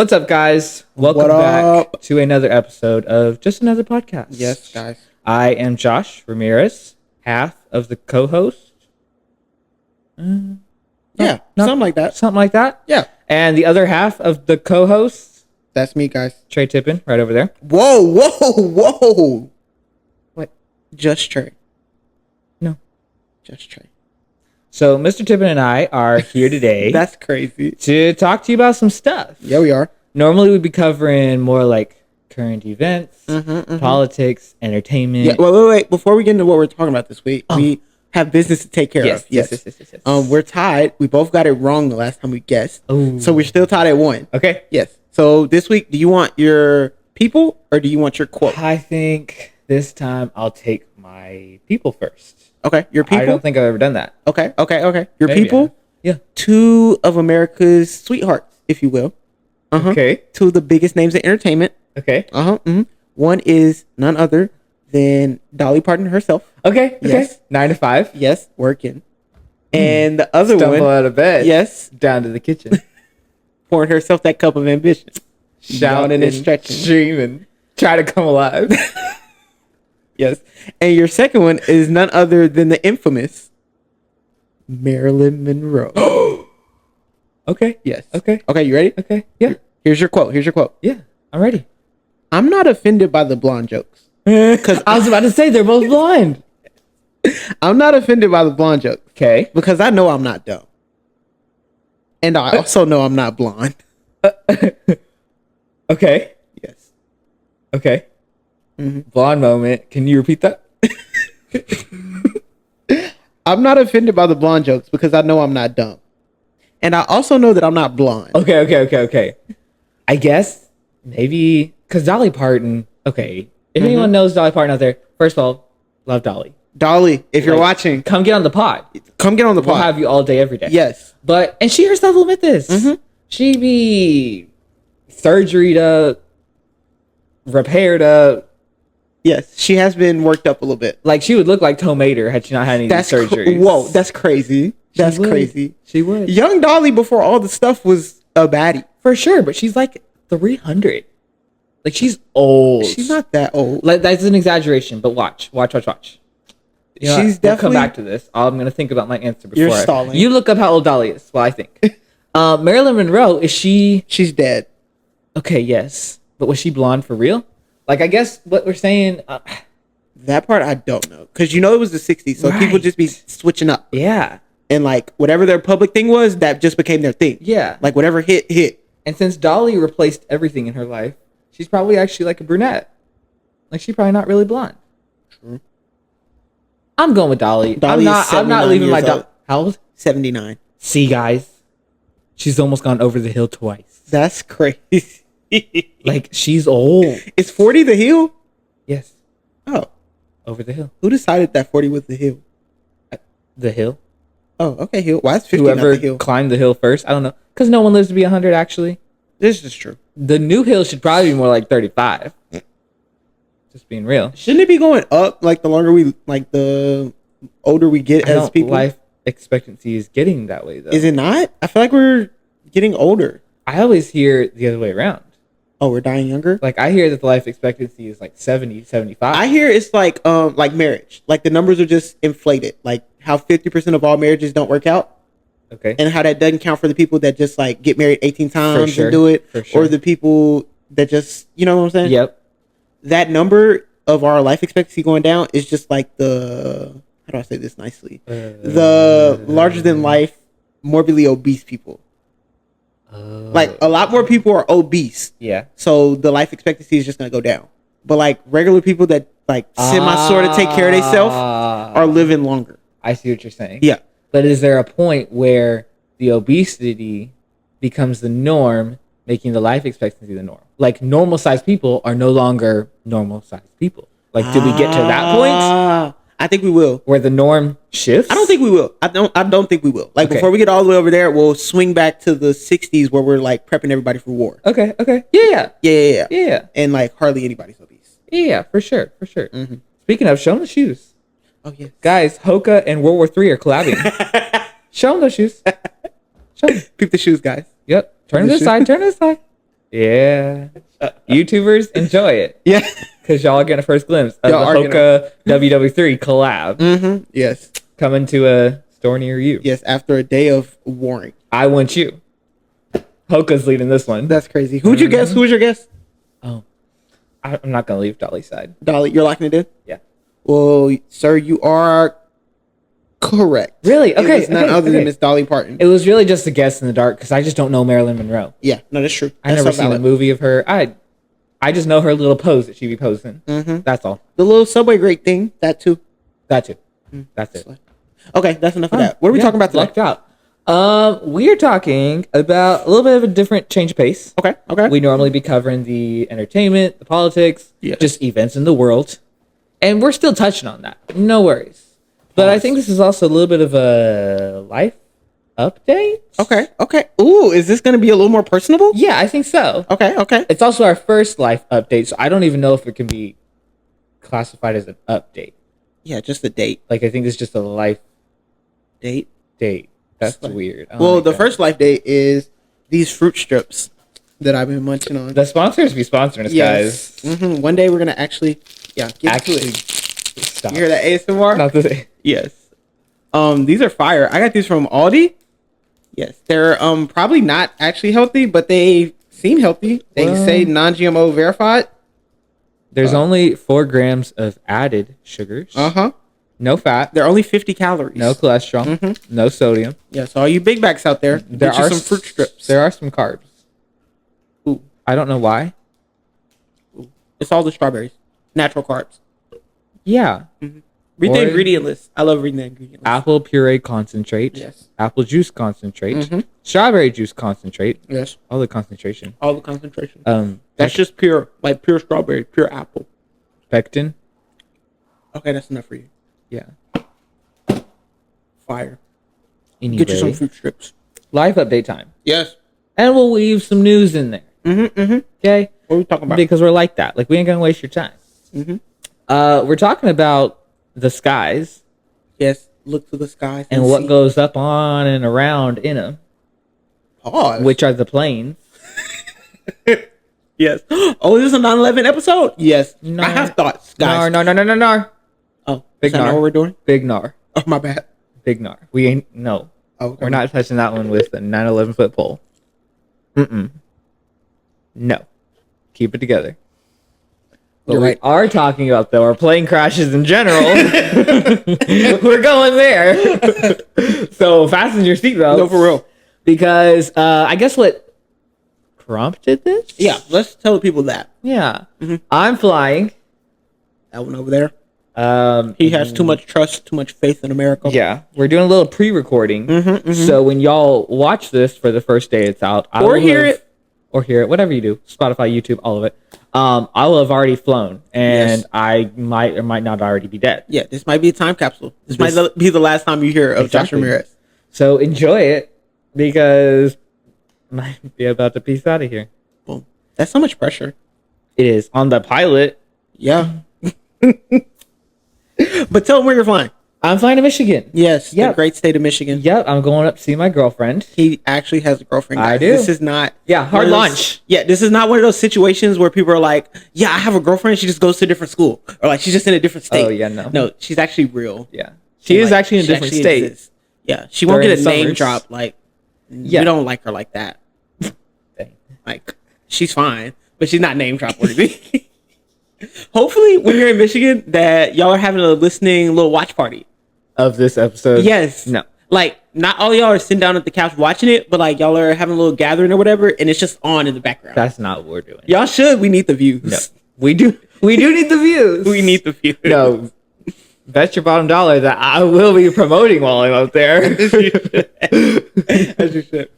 What's up, guys? Welcome back to another episode of Just Another Podcast. Yes, guys. I am Josh Ramirez, half of the co-host. Something like that. Something like that? Yeah. And the other half of the co-host, That's me, guys. Trey Tippin, right over there. Whoa. What? Just Trey. No. Just Trey. So, Mr. Tippin and I are here today That's crazy. to talk to you about some stuff. Yeah, we are. Normally, we'd be covering more like current events, politics, entertainment. Yeah. Wait. Before we get into what we're talking about this week, we have business to take care of. Yes. We're tied. We both got it wrong the last time we guessed. Ooh. So we're still tied at 1. Okay. Yes. So this week, do you want your people or do you want your quote? I think this time I'll take my people first. Okay. Your people? I don't think I've ever done that. Okay. Your Maybe people? Yeah. 2 of America's sweethearts, if you will. Okay. 2 of the biggest names in entertainment. Okay. One is none other than Dolly Parton herself. Okay. Yes. 9 to 5. Yes, working. And the other Stumble one, out of bed. yes, Down to the kitchen. pouring herself that cup of ambition. Shouting and stretching. streaming. Try to come alive. Yes. And your second one is none other than the infamous Marilyn Monroe. Okay. Yes. Okay. Okay, you ready? Okay. Yeah. Here's your quote. Yeah. I'm ready. I'm not offended by the blonde jokes. Because I was about to say they're both blind. I'm not offended by the blonde jokes. Okay. Because I know I'm not dumb. And I also know I'm not blonde. Okay. Yes. Okay. Blonde moment. Can you repeat that? I'm not offended by the blonde jokes because I know I'm not dumb. And I also know that I'm not blonde. Okay. I guess maybe because Dolly Parton. Okay. If anyone knows Dolly Parton out there, first of all, love Dolly. Dolly, if you're watching, come get on the pod. come get on the pod. We'll have you all day, every day. Yes. And she herself will admit this. She be surgery to repair to. Yes, she has been worked up a little bit. Like, she would look like Tomater had she not had any surgeries. Whoa, that's crazy. That's crazy. She would. Young Dolly before all the stuff was a baddie. For sure, but she's like 300. Like, she's old. She's not that old. Like, that's an exaggeration, but watch. You know She's what? definitely... We'll come back to this. I'm going to think about my answer before. You're stalling. You look up how old Dolly is while I think. Marilyn Monroe, is she... She's dead. Okay, yes. But was she blonde for real? Like, I guess what we're saying... that part I don't know. Because it was the 60s, so people just be switching up. Yeah. And like, whatever their public thing was, that just became their thing. Yeah. Like, whatever hit. And since Dolly replaced everything in her life, she's probably actually like a brunette. Like, she's probably not really blonde. True. I'm going with Dolly. I'm not leaving my Dolly. How old? 79. See, guys, she's almost gone over the hill twice. That's crazy. Like, she's old. Is 40 the hill? Yes. Oh. Over the hill. Who decided that 40 was the hill? The hill. Oh, okay, hill. Why is 50 not Whoever the hill? climbed the hill first. I don't know. Because no one lives to be 100, actually. This is true. The new hill should probably be more like 35. Just being real. Shouldn't it be going up like the longer the older we get as people? Life expectancy is getting that way, though. Is it not? I feel like we're getting older. I always hear the other way around. Oh, we're dying younger? Like, I hear that the life expectancy is like 70, 75. I hear it's like marriage. Like, the numbers are just inflated. Like, how 50% of all marriages don't work out. Okay. And how that doesn't count for the people that just like get married 18 times and do it. For sure. Or the people that just, you know what I'm saying? Yep. That number of our life expectancy going down is just like how do I say this nicely? The larger than life, morbidly obese people. Like, a lot more people are obese. Yeah. So the life expectancy is just going to go down. But like regular people that like semi sort of take care of themselves are living longer. I see what you're saying. Yeah. But is there a point where the obesity becomes the norm, making the life expectancy the norm? Like, normal sized people are no longer normal sized people. Like, did we get to that point? I think we will. Where the norm shifts? I don't think we will. I don't think we will. Like, before we get all the way over there, we'll swing back to the 60s where we're like prepping everybody for war. Okay. Yeah. And like hardly anybody's obese. Yeah, for sure. Speaking of, show them the shoes. Oh, yes. Guys, Hoka and World War III are collabing. Show them those shoes. Show them. Peep the shoes, guys. Yep. Turn to the side. Yeah. YouTubers, enjoy it. Yeah. Because y'all are getting a first glimpse of Y'all are the Hoka WW3 collab. Mm-hmm. Yes. Coming to a store near you. Yes, after a day of warring. I want you. Hoka's leading this one. That's crazy. Who'd you guess? Who was your guess? Oh. I'm not going to leave Dolly's side. Dolly, you're locking it in? Yeah. Well, sir, you are correct. Really? Okay. It was none other than Miss Dolly Parton. It was really just a guess in the dark because I just don't know Marilyn Monroe. Yeah, no, that's true. I've never seen a movie of her. I just know her little pose that she be posing. Mm-hmm. That's all. The little subway grate thing, that too. That's it. Okay, that's enough of that. What are we talking about today? Lucked out. We are talking about a little bit of a different change of pace. Okay. We normally be covering the entertainment, the politics, just events in the world. And we're still touching on that. No worries. But I think this is also a little bit of a life update. Okay. Ooh, is this going to be a little more personable? Yeah, I think so. Okay. It's also our first life update, so I don't even know if it can be classified as an update. Yeah, just a date. Like, I think it's just a life Date? That's weird. Well, the first life date is these fruit strips that I've been munching on. The sponsors be sponsoring us, guys. Mm-hmm. One day we're going to actually, get to it. Stop. You hear that ASMR? Not the Yes. These are fire. I got these from Aldi. Yes. They're probably not actually healthy, but they seem healthy. They say non-GMO verified. There's only 4 grams of added sugars. Uh-huh. No fat. They're only 50 calories. No cholesterol. No sodium. Yeah, so all you big backs out there, There get you are some fruit strips. There are some carbs. Ooh. I don't know why. It's all the strawberries. Natural carbs. Yeah. Read the ingredient list. I love reading the ingredient list. Apple puree concentrate. Yes. Apple juice concentrate. Strawberry juice concentrate. Yes. All the concentration. All the concentration. That's just pure strawberry, pure apple. Pectin. Okay, that's enough for you. Yeah. Fire. Anyway, Get you some fruit strips. life update time. Yes. And we'll weave some news in there. Okay? What are we talking about? Because we're like that. Like, we ain't gonna waste your time. We're talking about the skies. Yes. Look to the skies And what goes up on and around in them. Pause. Which are the planes. Yes. Oh, this is a 9/11 episode? Yes. No. I have thoughts, guys. No. Oh, Big is that not nar. what we're doing? Big Nar. Oh, my bad. Big Nar. We ain't, no. Oh, We're not touching that one with a 9/11 foot pole. No. Keep it together. What You're we right. are talking about, though, are plane crashes in general. We're going there. So fasten your seatbelts. No, for real. Because I guess what prompted this? Yeah, let's tell the people that. Yeah. I'm flying. That one over there. He has too much trust, too much faith in America. Yeah. We're doing a little pre-recording. So when y'all watch this for the first day it's out, Or hear it, whatever you do, Spotify, YouTube, all of it. I will have already flown, and Yes. I might or might not already be dead. Yeah, this might be a time capsule. This might be the last time you hear of Josh Exactly. Ramirez. So enjoy it, because I might be about to peace out of here. Boom. That's so much pressure. It is on the pilot. Yeah. But tell him where you're flying. I'm flying to Michigan. Yes, Yep. the great state of Michigan. Yep, I'm going up to see my girlfriend. He actually has a girlfriend. I guys. do. This is not. Yeah, hard one of those- launch. Yeah, this is not one of those situations where people are like, "Yeah, I have a girlfriend. She just goes to a different school, or like she's just in a different state." Oh, yeah, no. No, she's actually real. Yeah, she is Like, actually in a she different actually state. exists. Yeah, she won't During get a name summers. drop. Like, Yeah. we don't like her like that. Dang. Like, she's fine, but she's not name drop worthy. Hopefully, when you're in Michigan, that y'all are having a listening little watch party. Of this episode. Yes. No. Like, not all y'all are sitting down at the couch watching it, but like y'all are having a little gathering or whatever, and it's just on in the background. That's not what we're doing. Y'all should. We need the views. No. We do need the views. We need the views. No. Bet your bottom dollar that I will be promoting while I'm up there. As you should.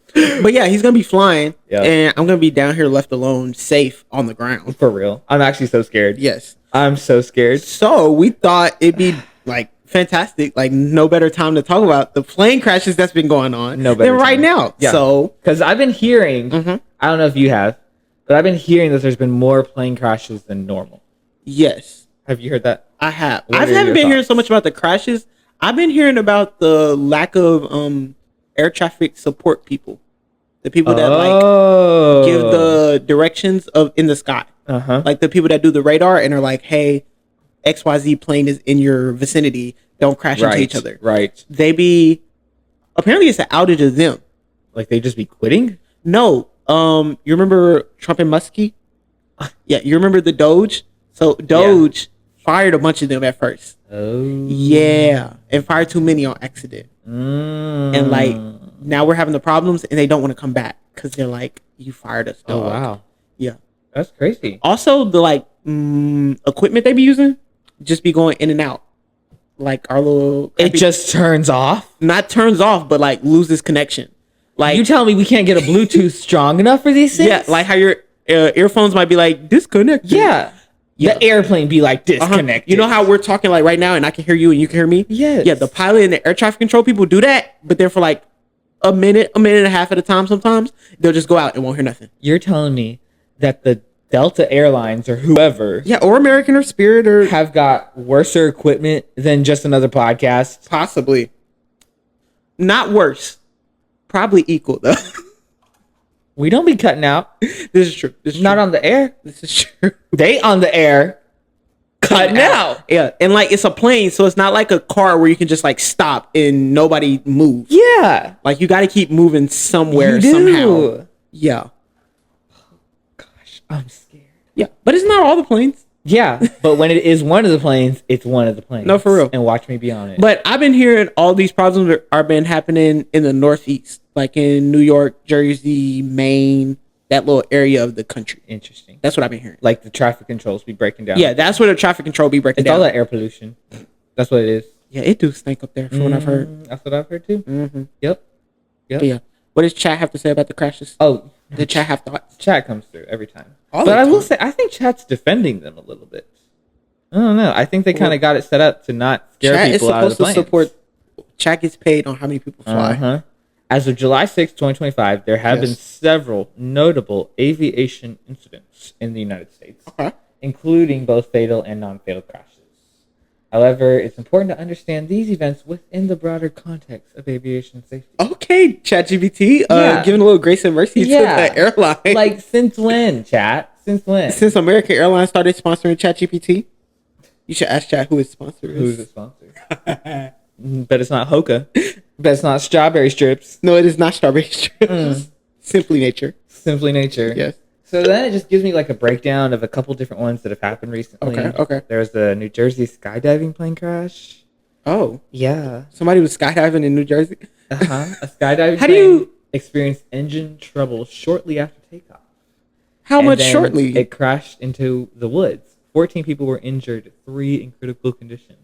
But yeah, he's gonna be flying, Yeah. and I'm gonna be down here left alone, safe on the ground. For real. I'm actually so scared. Yes. I'm so scared. So we thought it'd be like fantastic, like no better time to talk about the plane crashes that's been going on No better than right time. now. Yeah. So Because I've been hearing, I don't know if you have, but I've been hearing that there's been more plane crashes than normal. yes, Have you heard that? I have. What I are your haven't been hearing thoughts? so much about the crashes. I've been hearing about the lack of air traffic support people. The people that like give the directions in the sky. Like the people that do the radar and are like, hey, XYZ plane is in your vicinity. Don't crash into each other. Right. Apparently it's an outage of them. Like they just be quitting? No. You remember Trump and Muskie? Yeah, you remember the Doge? So Doge fired a bunch of them at first. Oh. Yeah. And fired too many on accident. And like now we're having the problems and they don't want to come back because they're like, you fired us, dog. Oh wow. Yeah. That's crazy. Also the like equipment they be using just be going in and out. Like our little it just turns off? Not turns off, but like loses connection. Like you tell me we can't get a Bluetooth strong enough for these things? Yeah, like how your earphones might be like disconnected. Yeah. The airplane be like disconnected. You know how we're talking like right now and I can hear you and you can hear me? Yes. Yeah, the pilot and the air traffic control people do that, but they're for like a minute and a half at a time sometimes. They'll just go out and won't hear nothing. You're telling me that the Delta Airlines or whoever, or American or Spirit or have got worser equipment than just another podcast? Possibly. Not worse. Probably equal though. We don't be cutting out. This is true. Not on the air. This is true. They on the air cutting out. Yeah, and like it's a plane, so it's not like a car where you can just like stop and nobody moves. Yeah. Like you got to keep moving somewhere somehow. Yeah. I'm scared. Yeah, but it's not all the planes. Yeah, but when it is one of the planes, it's one of the planes. No, for real. And watch me be on it. But I've been hearing all these problems are been happening in the Northeast, like in New York, Jersey, Maine, that little area of the country. Interesting. That's what I've been hearing. Like the traffic controls be breaking down. Yeah, that's where the traffic control be breaking down. It's all that air pollution. That's what it is. Yeah, it do stink up there from what I've heard. That's what I've heard too. Mm-hmm. Yep. But yeah. What does chat have to say about the crashes? Oh, did chat have thoughts? Chat comes through every time. But I will say, I think chat's defending them a little bit. I don't know. I think they kind of got it set up to not scare people out of the planes. Chat gets paid on how many people fly. As of July 6, 2025, there have been several notable aviation incidents in the United States, including both fatal and non-fatal crashes. However, it's important to understand these events within the broader context of aviation safety. Okay, ChatGPT, giving a little grace and mercy to the airline. Like, since when, chat? Since when? Since American Airlines started sponsoring ChatGPT. You should ask Chat who its sponsor is. Who's its sponsor? Bet it's not Hoka. Bet it's not Strawberry Strips. No, it is not Strawberry Strips. Simply Nature. Simply Nature. Yes. So then it just gives me like a breakdown of a couple different ones that have happened recently. Okay. There's the New Jersey skydiving plane crash. Oh. Yeah. Somebody was skydiving in New Jersey? A skydiving plane experienced engine trouble shortly after takeoff. How much shortly? It crashed into the woods. 14 people were injured, 3 in critical condition.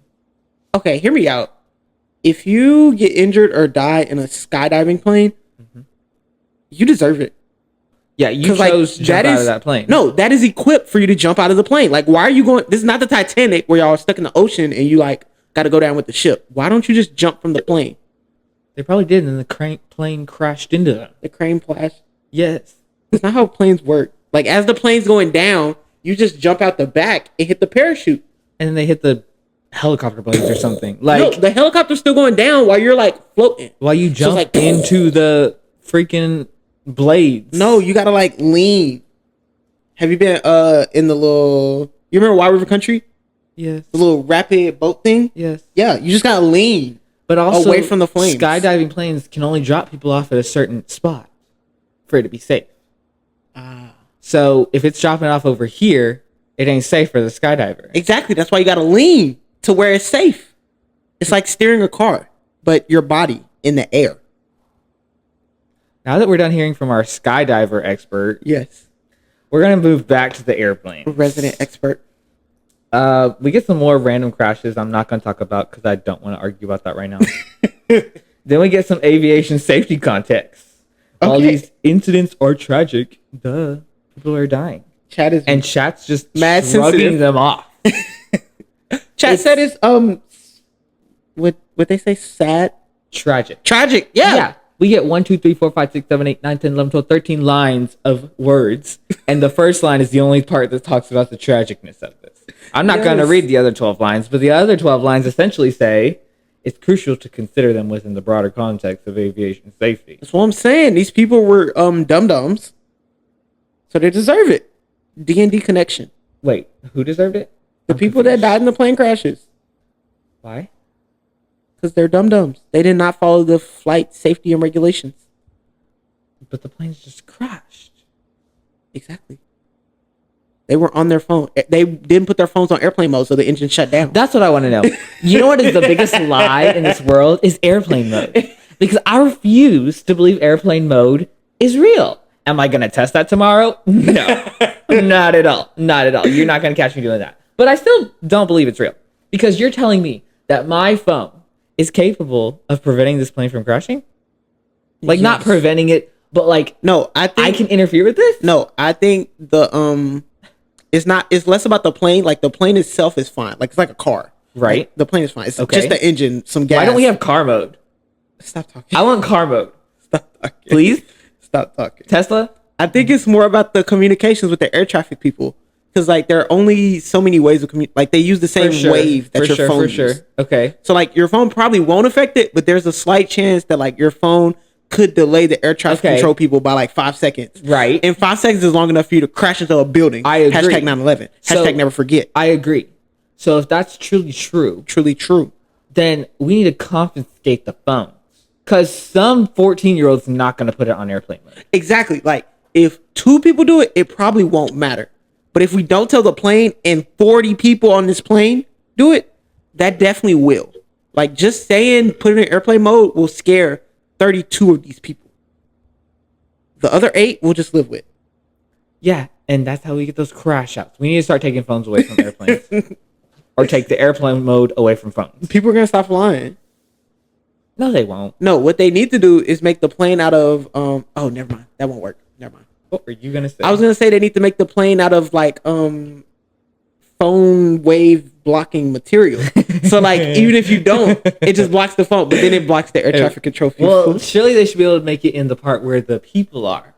Okay, hear me out. If you get injured or die in a skydiving plane, you deserve it. Yeah, you chose to jump out of that plane. No, that is equipped for you to jump out of the plane. Like, why are you going? This is not the Titanic where y'all are stuck in the ocean and you like got to go down with the ship. Why don't you just jump from the plane? They probably did, and the plane crashed into them. The crane crashed? Yes. That's not how planes work. Like, as the plane's going down, you just jump out the back and hit the parachute. And then they hit the helicopter blades or something. Like, no, the helicopter's still going down while you're like floating. While you jump into the freaking blades. No, you gotta like lean. Have you been in the little? You remember Wild River Country? Yes. The little rapid boat thing. Yes. Yeah, you just gotta lean, but also away from the flames. Skydiving planes can only drop people off at a certain spot for it to be safe. So if it's dropping it off over here, it ain't safe for the skydiver. Exactly. That's why you gotta lean to where it's safe. It's like steering a car, but your body in the air. Now that we're done hearing from our skydiver expert, yes, we're gonna move back to the airplane. Resident expert. We get some more random crashes I'm not gonna talk about because I don't want to argue about that right now. Then we get some aviation safety context. All these incidents are tragic. People are dying. Chat's just mad shrugging sensitive. them off. Chat said it's what they say, sad, tragic. Yeah. We get 1, 2, 3, 4, 5, 6, 7, 8, 9, 10, 11, 12, 13 lines of words, and the first line is the only part that talks about the tragicness of this. I'm not going to read the other 12 lines, but the other 12 lines essentially say it's crucial to consider them within the broader context of aviation safety. That's what I'm saying. These people were dum-dums, so they deserve it. D&D connection. Wait, who deserved it? The people that died in the plane crashes. Why? Because they're dum-dums. They did not follow the flight safety and regulations. But the planes just crashed. Exactly. They were on their phone. They didn't put their phones on airplane mode, so the engine shut down. That's what I want to know. You know what is the biggest lie in this world? Is airplane mode. Because I refuse to believe airplane mode is real. Am I going to test that tomorrow? No. Not at all. Not at all. You're not going to catch me doing that. But I still don't believe it's real. Because you're telling me that my phone is capable of preventing this plane from crashing? Like, yes. Not preventing it, but like, no, I think I can interfere with this? No, I think it's less about the plane. Like, the plane itself is fine. Like, it's like a car. Right. Like, the plane is fine. It's just the engine, some gas. Why don't we have car mode? Stop talking. I want car mode. Stop talking. Please? Stop talking. Tesla? I think it's more about the communications with the air traffic people. Because, like, there are only so many ways of communicate. Like, they use the same wave that your phone uses. Okay. So, like, your phone probably won't affect it, but there's a slight chance that, like, your phone could delay the air traffic control people by, like, 5 seconds. Right. And 5 seconds is long enough for you to crash into a building. I agree. Hashtag 9/11. Hashtag never forget. I agree. So, if that's truly true, then we need to confiscate the phones. Because some 14-year-old's not going to put it on airplane mode. Exactly. Like, if 2 people do it, it probably won't matter. But if we don't tell the plane and 40 people on this plane do it, that definitely will. Like, just saying put it in airplane mode will scare 32 of these people. The other 8 we'll just live with. Yeah, and that's how we get those crash outs. We need to start taking phones away from airplanes. Or take the airplane mode away from phones. People are going to stop flying. No, they won't. No, what they need to do is make the plane out of... oh, never mind. That won't work. Never mind. What were you going to say? I was going to say they need to make the plane out of, like, phone wave blocking material. So, like, even if you don't, it just blocks the phone, but then it blocks the air traffic control people. Well, surely they should be able to make it in the part where the people are.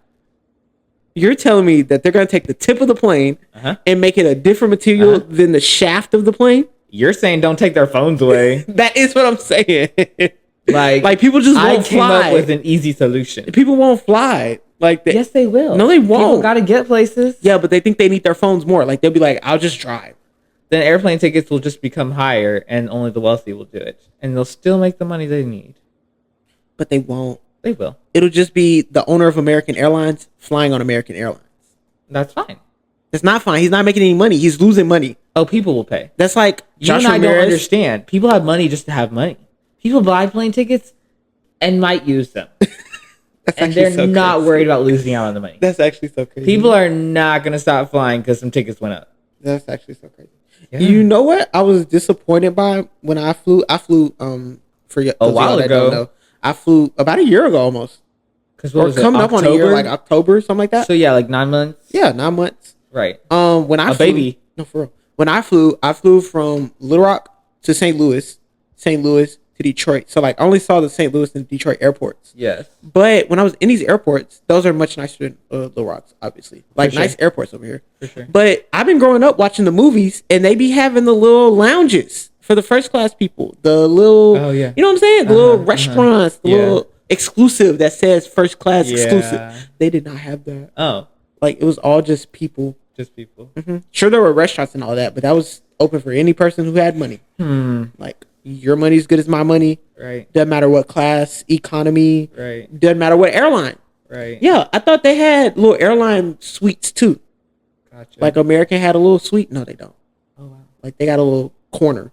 You're telling me that they're going to take the tip of the plane and make it a different material than the shaft of the plane? You're saying don't take their phones away. That is what I'm saying. Like people just won't fly. I came up with an easy solution. People won't fly. Like, yes, they will. No, they won't. People got to get places. Yeah, but they think they need their phones more. Like, they'll be like, I'll just drive. Then airplane tickets will just become higher, and only the wealthy will do it. And they'll still make the money they need. But they won't. They will. It'll just be the owner of American Airlines flying on American Airlines. That's fine. It's not fine. He's not making any money. He's losing money. Oh, people will pay. That's like Josh and I don't understand. People have money just to have money. People buy plane tickets and might use them. And they're not worried about losing out on the money. That's actually so crazy. People are not going to stop flying because some tickets went up. That's actually so crazy. Yeah. You know what I was disappointed by when I flew? I flew for a while ago. I flew about a year ago almost. Because what was it, coming up on a year, like October, something like that. So yeah, like 9 months. Yeah, 9 months. Right. When I flew, baby. No, for real. When I flew from Little Rock to St. Louis to Detroit. So, like, I only saw the St. Louis and Detroit airports. Yes. But when I was in these airports, those are much nicer than Little Rocks, obviously. Like, nice airports over here. For sure. But I've been growing up watching the movies, and they be having the little lounges for the first class people. The little, you know what I'm saying? The little restaurants, the little exclusive that says first class exclusive. They did not have that. Oh. Like, it was all just people. Just people. Mm-hmm. Sure, there were restaurants and all that, but that was open for any person who had money. Like, your money's good as my money. Right. Doesn't matter what class, economy. Right. Doesn't matter what airline. Right. Yeah, I thought they had little airline suites too. Gotcha. Like American had a little suite. No, they don't. Oh, wow. Like, they got a little corner.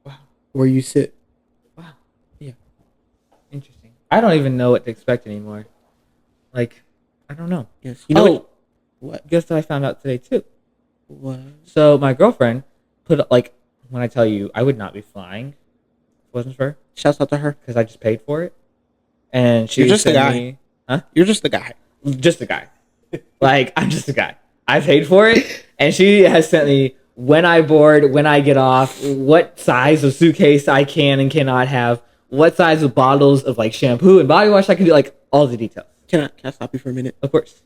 Wow. Where you sit. Wow. Yeah. Interesting. I don't even know what to expect anymore. Like, I don't know. Yes. You know what? Guess what I found out today too. What? So my girlfriend put, like, when I tell you I would not be flying if it wasn't for her. Shouts out to her. Because I just paid for it. And she You're just a guy. me... Huh? You're just a guy. Just a guy. Like, I'm just a guy. I paid for it. And she has sent me when I board, when I get off, what size of suitcase I can and cannot have, what size of bottles of, like, shampoo and body wash I can do, like, all the details. Can I stop you for a minute? Of course.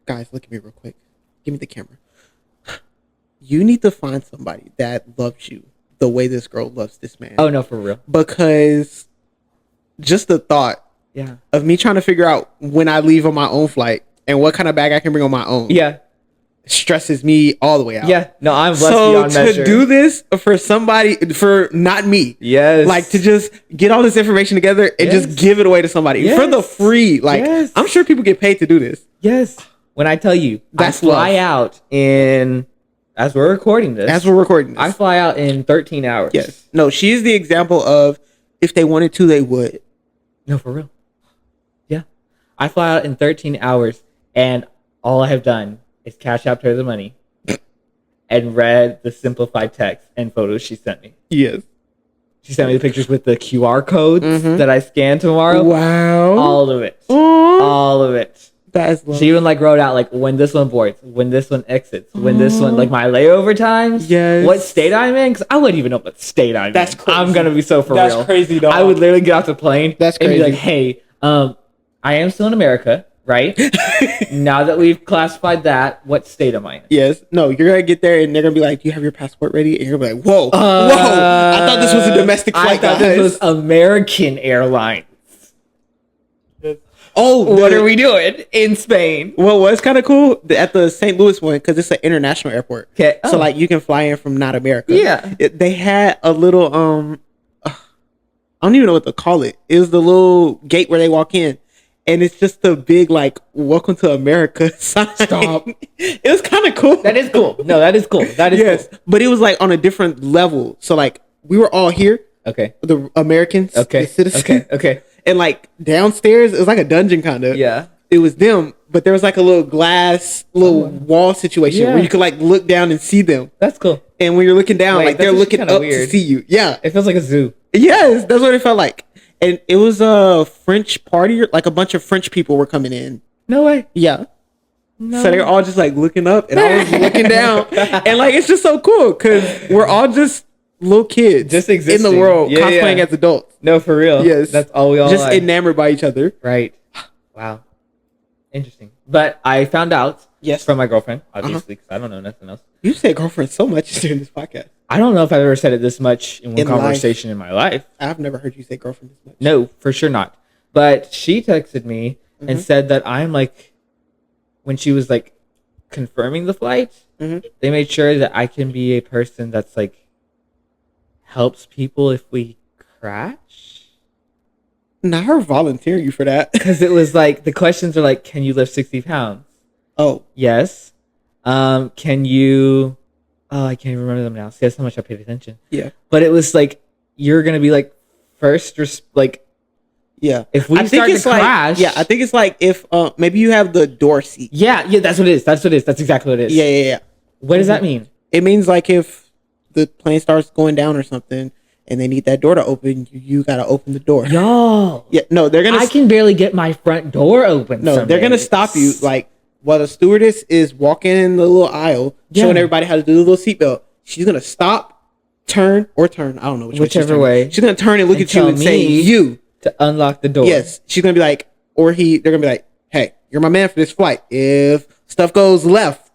Guys, look at me real quick. Give me the camera. You need to find somebody that loves you the way this girl loves this man. Oh no, for real. Because just the thought of me trying to figure out when I leave on my own flight and what kind of bag I can bring on my own. Yeah. Stresses me all the way out. Yeah. No, I'm blessed beyond measure. To do this for somebody, for not me. Yes. Like to just get all this information together and just give it away to somebody for the free. Like I'm sure people get paid to do this. Yes. When I tell you, that's I fly out in, as we're recording this. I fly out in 13 hours. Yes. No, she's the example of if they wanted to, they would. No, for real. Yeah. I fly out in 13 hours and all I have done is cash out her the money and read the simplified text and photos she sent me. Yes. She sent me the pictures with the QR codes that I scan tomorrow. Wow. All of it. Aww. All of it. That is lovely. She even like wrote out like when this one boards, when this one exits, when this one, like my layover times. Yes. What state I'm in? Because I wouldn't even know what state I'm in. That's crazy. I'm going to be so for real. That's crazy, dog. I would literally get off the plane. That's and crazy. be like, hey, I am still in America, right? Now that we've classified that, what state am I in? Yes. No, you're going to get there and they're going to be like, do you have your passport ready? And you're going to be like, whoa. I thought this was a domestic flight, I thought this was American Airlines. Oh, what are we doing in Spain? Well, what's kind of cool at the St. Louis one, because it's an international airport. Okay. So like you can fly in from not America. Yeah. They had a little I don't even know what to call it. It was the little gate where they walk in, and it's just a big like "Welcome to America" sign. Stop. It was kind of cool. That is cool. No, that is cool. That is cool. But it was like on a different level. So like we were all here. Okay. The Americans. Okay. The citizens. Okay. And like downstairs, it was like a dungeon kind of. Yeah. It was them, but there was like a little glass, wall situation where you could like look down and see them. That's cool. And when you're looking down, Wait, like they're looking up weird. to see you. Yeah. It feels like a zoo. Yes, that's what it felt like. And it was a French party, like a bunch of French people were coming in. No way. Yeah. No. So they're all just like looking up and I was looking down. And like it's just so cool because we're all just little kids just existing in the world, cosplaying as adults. No, for real. Yes. That's all we all just like. enamored by each other. Right. Wow. Interesting. But I found out from my girlfriend, obviously, because I don't know nothing else. You say girlfriend so much during this podcast. I don't know if I've ever said it this much in one conversation in my life. I've never heard you say girlfriend this much. No, for sure not. But she texted me and said that I'm like, when she was like confirming the flight, they made sure that I can be a person that's like, helps people if we crash. Not her volunteering you for that. Because it was like, the questions are like, can you lift 60 pounds? Oh. Yes. Can you... Oh, I can't even remember them now. See, that's how much I paid attention. Yeah. But it was like, you're going to be like, first, like... Yeah. If we start to crash... Yeah, I think it's like if maybe you have the door seat. Yeah, that's what it is. That's exactly what it is. Yeah. What does that mean? It means like if the plane starts going down or something and they need that door to open, you got to open the door. Yo. Yeah, no, they're going to... I can barely get my front door open. No, they're going to stop you like while the stewardess is walking in the little aisle, showing everybody how to do the little seatbelt. She's going to stop, turn. I don't know whichever way. She's going to turn and look at you and say, you. To unlock the door. Yes. She's going to be like, they're going to be like, hey, you're my man for this flight. If stuff goes left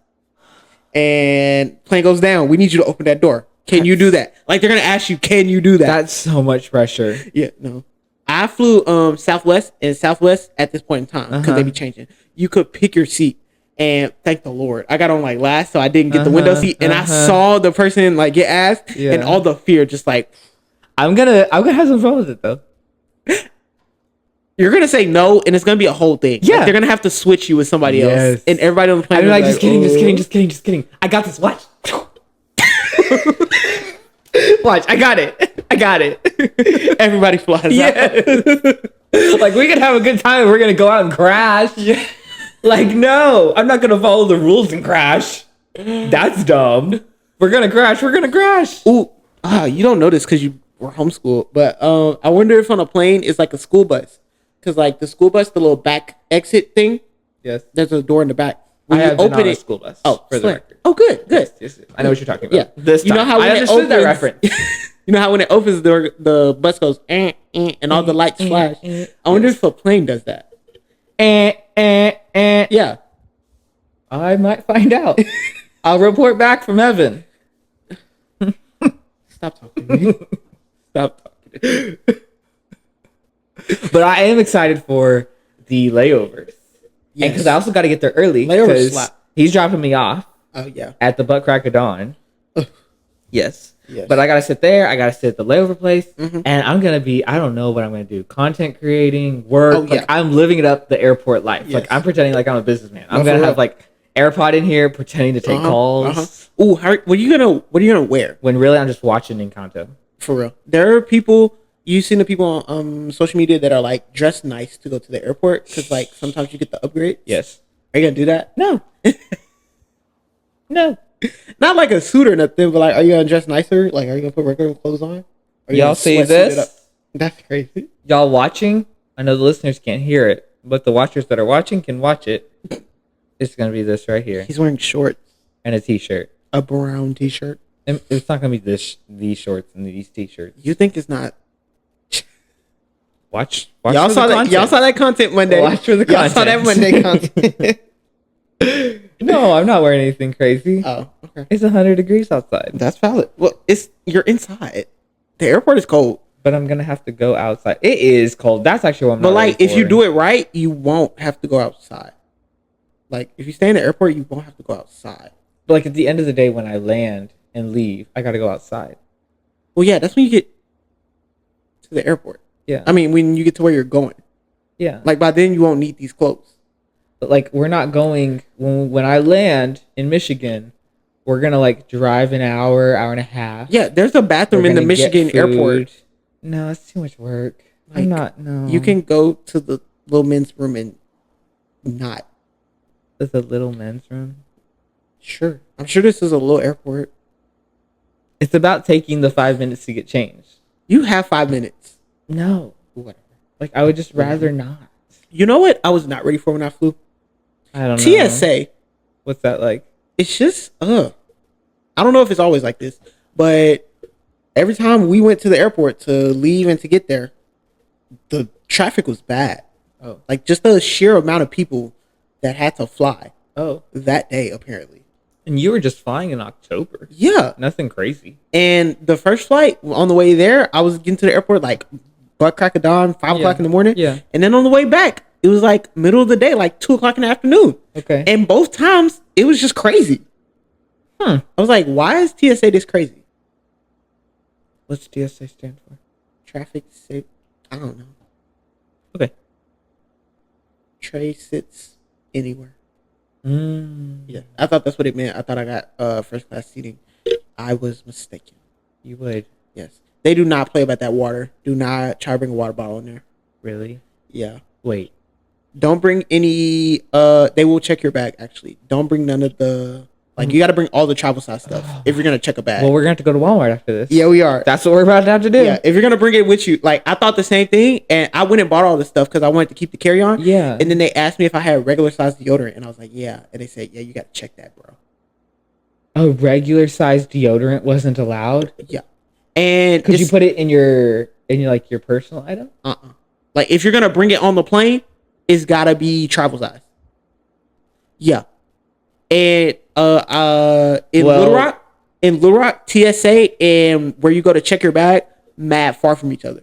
and plane goes down, we need you to open that door. Can you do that? Like they're going to ask you, can you do that? That's so much pressure. Yeah, no. I flew Southwest at this point in time because they be changing. You could pick your seat, and thank the Lord, I got on like last, so I didn't get the window seat, and I saw the person like get asked, and all the fear just like. I'm gonna have some fun with it though. You're gonna say no, and it's gonna be a whole thing. Yeah, like, they're gonna have to switch you with somebody else, and everybody on the plane. I'm like, just kidding. I got this. Watch. Watch, I got it. Everybody flies out. Like, we can have a good time. We're going to go out and crash. Yeah. Like, no, I'm not going to follow the rules and crash. That's dumb. We're going to crash. Ooh, you don't know this because you were homeschooled, but I wonder if on a plane it's like a school bus. Because, like, the school bus, the little back exit thing, there's a door in the back. When I have been on a school bus. Oh, for the record. Oh, good. Yes. I know what you're talking about. Yeah. This time. You know how I understood that reference. You know how when it opens the door, the bus goes, and all the lights flash. I wonder if a plane does that. Yeah. I might find out. I'll report back from heaven. Stop talking to me. Stop talking to me. But I am excited for the layovers. Yes. And because I also got to get there early. Layovers slap. He's dropping me off. Oh, yeah. At the butt crack of dawn. Yes. Yes. But I got to sit there. I got to sit at the layover place. Mm-hmm. And I'm going to be, I don't know what I'm going to do. Content creating, work. Oh, yeah. Like, I'm living it up the airport life. Yes. Like, I'm pretending like I'm a businessman. I'm going to have, like, AirPod in here, pretending to take calls. Ooh, what are you gonna wear? When really I'm just watching Encanto. For real. There are people, you've seen the people on social media that are, like, dressed nice to go to the airport. Because, like, sometimes you get the upgrade. Yes. Are you going to do that? No. No. Not like a suit or nothing, but like, are you gonna dress nicer? Like, are you gonna put regular clothes on? Y'all see this? That's crazy. Y'all watching? I know the listeners can't hear it, but the watchers that are watching can watch it. It's gonna be this right here. He's wearing shorts and a t-shirt, a brown t-shirt. And it's not gonna be these shorts and these t-shirts. You think it's not? Watch. Y'all saw that. Y'all saw that content Monday. Watch for the content. Y'all saw that Monday content. No, I'm not wearing anything crazy. Oh, okay. It's 100 degrees outside. That's valid. Well, you're inside. The airport is cold. But I'm gonna have to go outside. It is cold. That's actually what I'm. But like, if you do it right, you won't have to go outside. Like, if you stay in the airport, you won't have to go outside. But like at the end of the day, when I land and leave, I gotta go outside. Well, yeah, that's when you get to the airport. Yeah. I mean, when you get to where you're going. Yeah. Like, by then you won't need these clothes. But like, we're not going when I land in Michigan. We're gonna like drive an hour and a half. Yeah, there's a bathroom in the Michigan airport. No, it's too much work. Like, I'm not. No, you can go to the little men's room and not. There's a little men's room. Sure, I'm sure this is a little airport. It's about taking the 5 minutes to get changed. You have 5 minutes. No, whatever. Like, I would just rather not. You know what? I was not ready for when I flew. I don't know. TSA. What's that like? It's just I don't know if it's always like this, but every time we went to the airport to leave and to get there, the traffic was bad. Oh. Like, just the sheer amount of people that had to fly. Oh. That day, apparently. And you were just flying in October. Yeah. Nothing crazy. And the first flight, on the way there, I was getting to the airport like butt crack of dawn, 5 o'clock in the morning. Yeah. And then on the way back, it was like middle of the day, like 2 o'clock in the afternoon. Okay. And both times, it was just crazy. I was like, why is TSA this crazy? What's TSA stand for? Traffic safe. I don't know. Okay. Tray sits anywhere. Yeah. I thought that's what it meant. I thought I got first class seating. I was mistaken. You would. Yes. They do not play about that water. Do not try to bring a water bottle in there. Really? Yeah. Wait. Don't bring any they will check your bag actually. Don't bring none of the you got to bring all the travel size stuff if you're going to check a bag. Well, we're going to have to go to Walmart after this. Yeah, we are. That's what we're about to have to do. Yeah, if you're going to bring it with you. Like, I thought the same thing, and I went and bought all this stuff because I wanted to keep the carry-on. Yeah. And then they asked me if I had regular size deodorant, and I was like, yeah. And they said, yeah, you got to check that, bro. A regular size deodorant wasn't allowed? Yeah. And could you put it in your like your personal item? Like, if you're going to bring it on the plane, it's got to be travel size. Yeah. And Little Rock, TSA, and where you go to check your bag, mad far from each other.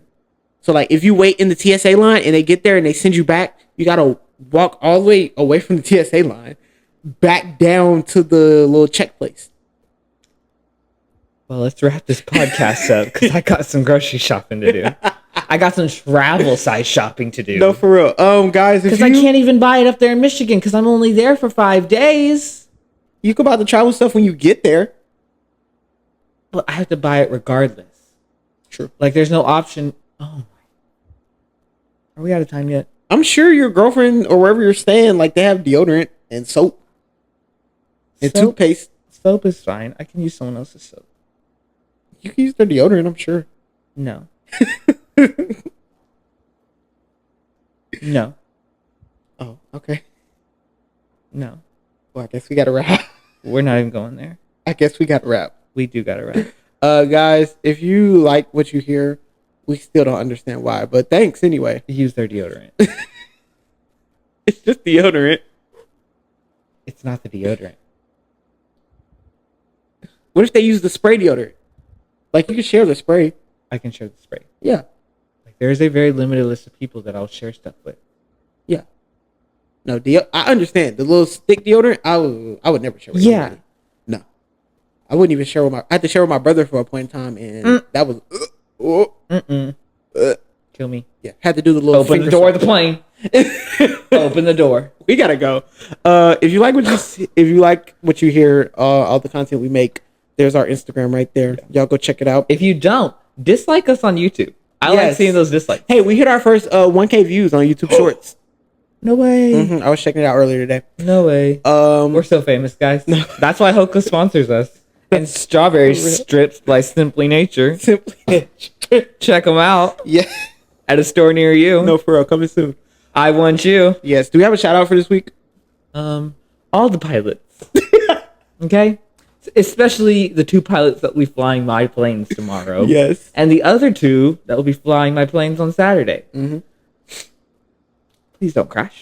So like, if you wait in the TSA line and they get there and they send you back, you gotta walk all the way away from the TSA line, back down to the little check place. Well, let's wrap this podcast up because I got some grocery shopping to do. I got some travel size shopping to do. No, for real. Guys, because I can't even buy it up there in Michigan because I'm only there for 5 days. You can buy the travel stuff when you get there. But I have to buy it regardless. True. Like, there's no option. Oh, are we out of time yet? I'm sure your girlfriend or wherever you're staying, like, they have deodorant and soap. And toothpaste. Soap is fine. I can use someone else's soap. You can use their deodorant, I'm sure. No. No. Oh, okay. No. Well, I guess we got to wrap. We're not even going there. I guess we got to wrap. We do got to wrap. Guys, if you like what you hear, we still don't understand why, but thanks anyway. Use their deodorant. It's just deodorant. It's not the deodorant. What if they use the spray deodorant? Like you can share the spray. I can share the spray. Yeah. Like there's a very limited list of people that I'll share stuff with. Yeah. No, I understand the little stick deodorant. I would never share with anybody. No, I wouldn't even share with I had to share with my brother for a point in time, and that was Kill me. Yeah, had to do the little open the door of the plane. Open the door. We gotta go. If you like what you hear, all the content we make, there's our Instagram right there. Y'all go check it out. If you don't, dislike us on YouTube. I like seeing those dislikes. Hey, we hit our first 1K views on YouTube Shorts. No way. I was checking it out earlier today. No way. We're so famous, guys. No. That's why Hoka sponsors us. And strawberry strips by Simply Nature. Simply Nature. Check them out. Yeah. At a store near you. No, for real. Coming soon. I want you. Yes. Do we have a shout out for this week? All the pilots. Okay? Especially the 2 pilots that will be flying my planes tomorrow. Yes. And the other 2 that will be flying my planes on Saturday. Mm-hmm. Please don't crash.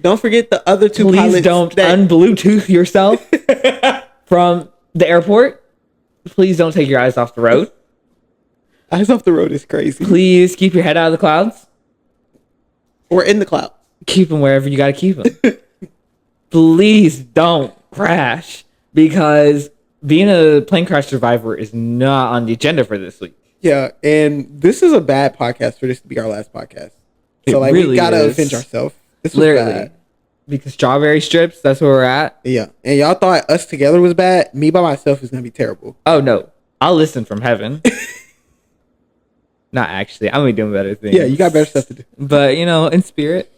Don't forget the other 2 Please pilots. Please don't un-Bluetooth yourself from the airport. Please don't take your eyes off the road. Eyes off the road is crazy. Please keep your head out of the clouds. Or in the clouds. Keep them wherever you got to keep them. Please don't crash, because being a plane crash survivor is not on the agenda for this week. Yeah, and this is a bad podcast for this to be our last podcast. So like really we gotta avenge ourselves. This was literally bad. Because strawberry strips, that's where we're at. Yeah. And y'all thought us together was bad. Me by myself is gonna be terrible. Oh no. I'll listen from heaven. Not actually. I'm gonna be doing better things. Yeah, you got better stuff to do. But in spirit.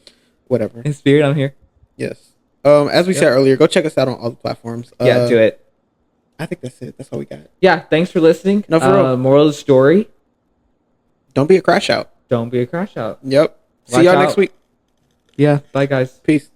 Whatever. In spirit, I'm here. Yes. As we said earlier, go check us out on all the platforms. Yeah, do it. I think that's it. That's all we got. Yeah, thanks for listening. No, for real. Moral of the story. Don't be a crash out. Don't be a crash out. Yep. See y'all next week. Yeah. Bye, guys. Peace.